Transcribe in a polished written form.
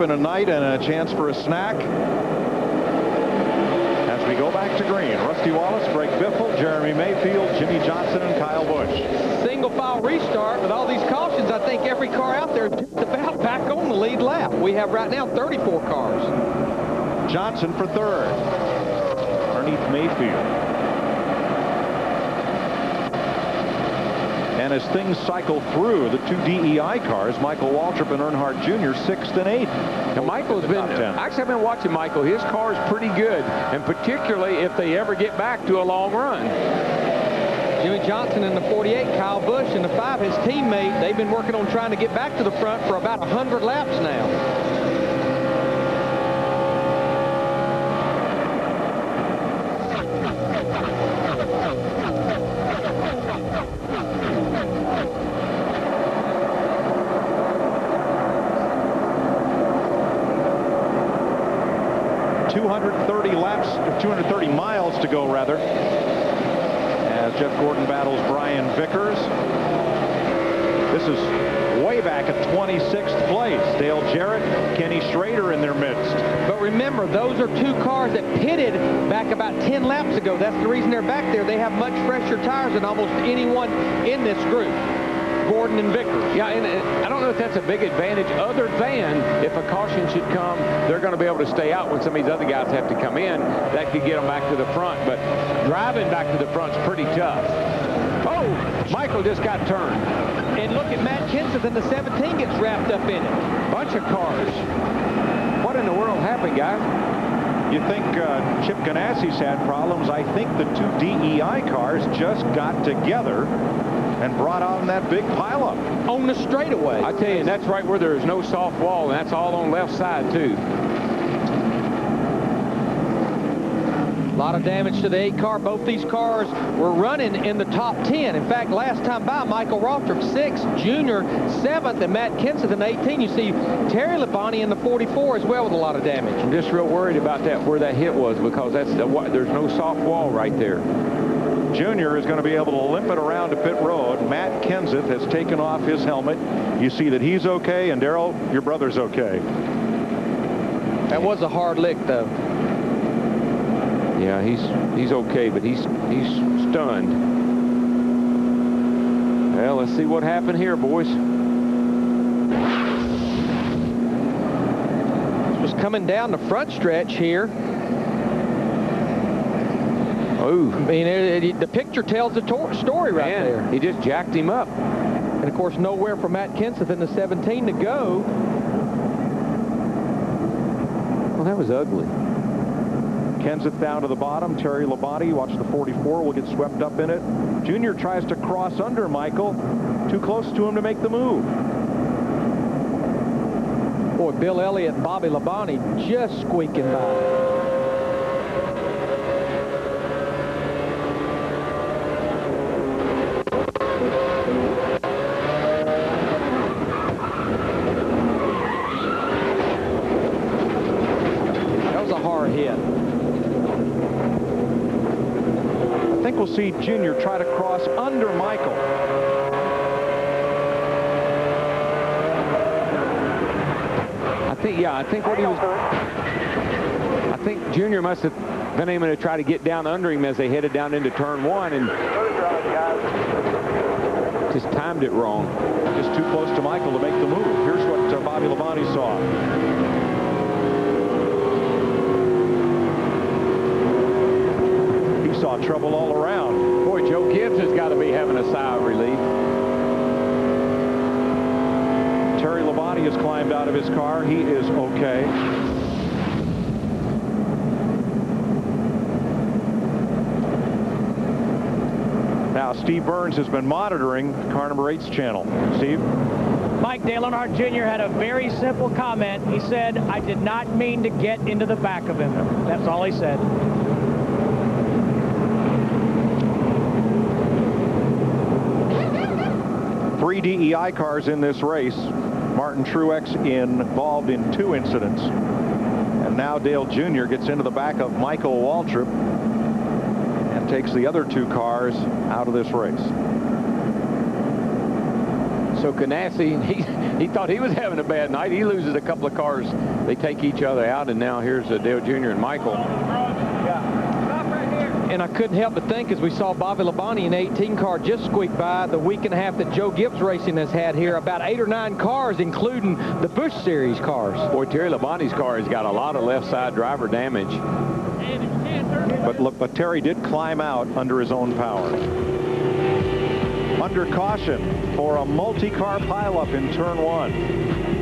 in a night and a chance for a snack. As we go back to green, Rusty Wallace, Greg Biffle, Jeremy Mayfield, Jimmie Johnson, and Kyle Busch. Single file restart with all these cautions. I think every car out there is just about back on the lead lap. We have right now 34 cars. Johnson for third. Underneath Mayfield. And as things cycle through the two DEI cars, Michael Waltrip and Earnhardt Jr. 6th and 8th. Now Michael's been, actually I've been watching Michael. His car is pretty good, and particularly if they ever get back to a long run. Jimmie Johnson in the 48, Kyle Busch in the 5, his teammate. They've been working on trying to get back to the front for about 100 laps now. Laps, 230 miles to go, rather, as Jeff Gordon battles Brian Vickers. This is way back at 26th place. Dale Jarrett, Kenny Schrader in their midst. But remember, those are two cars that pitted back about 10 laps ago. That's the reason they're back there. They have much fresher tires than almost anyone in this group. Gordon and Vickers. Yeah, and I don't know if that's a big advantage other than if a caution should come, they're going to be able to stay out when some of these other guys have to come in. That could get them back to the front, but driving back to the front's pretty tough. Oh, Michael just got turned. And look at Matt Kenseth in the 17 gets wrapped up in it. Bunch of cars. What in the world happened, guys? You think Chip Ganassi's had problems? I think the two DEI cars just got together and brought on that big pileup on the straightaway. I tell you, that's right where there's no soft wall, and that's all on left side too. A lot of damage to the 8 car. Both these cars were running in the top 10. In fact, last time by, Michael Waltrip 6th, Jr. 7th, and Matt Kenseth in 18. You see Terry Labonte in the 44 as well with a lot of damage. I'm just real worried about that, where that hit was, because that's there's no soft wall right there. Junior is going to be able to limp it around to pit road. Matt Kenseth has taken off his helmet. You see that he's okay, and Darrell, your brother's okay. That was a hard lick, though. Yeah, he's okay, but he's stunned. Well, let's see what happened here, boys. This was coming down the front stretch here. Oh, I mean, the picture tells the story right there. He just jacked him up. And, of course, nowhere for Matt Kenseth in the 17 to go. Well, that was ugly. Kenseth down to the bottom. Terry Labonte, watch the 44, will get swept up in it. Junior tries to cross under Michael. Too close to him to make the move. Boy, Bill Elliott and Bobby Labonte just squeaking by. We'll see Junior try to cross under Michael. I think Junior must have been aiming to try to get down under him as they headed down into turn 1 and just timed it wrong. Just too close to Michael to make the move. Here's what Bobby Labonte saw. Saw trouble all around. Boy, Joe Gibbs has got to be having a sigh of relief. Terry Labonte has climbed out of his car. He is okay. Now, Steve Burns has been monitoring car number 8's channel. Steve? Mike, Dale Earnhardt Jr. had a very simple comment. He said, "I did not mean to get into the back of him." That's all he said. 3 DEI cars in this race. Martin Truex involved in 2 incidents. And now Dale Jr. gets into the back of Michael Waltrip and takes the other 2 cars out of this race. So Ganassi, he thought he was having a bad night. He loses a couple of cars. They take each other out, and now here's Dale Jr. and Michael. And I couldn't help but think, as we saw Bobby Labonte in 18 car just squeak by the week and a half that Joe Gibbs Racing has had here, about 8 or 9 cars, including the Busch Series cars. Boy, Terry Labonte's car has got a lot of left side driver damage. But look, but Terry did climb out under his own power. Under caution for a multi-car pileup in turn 1.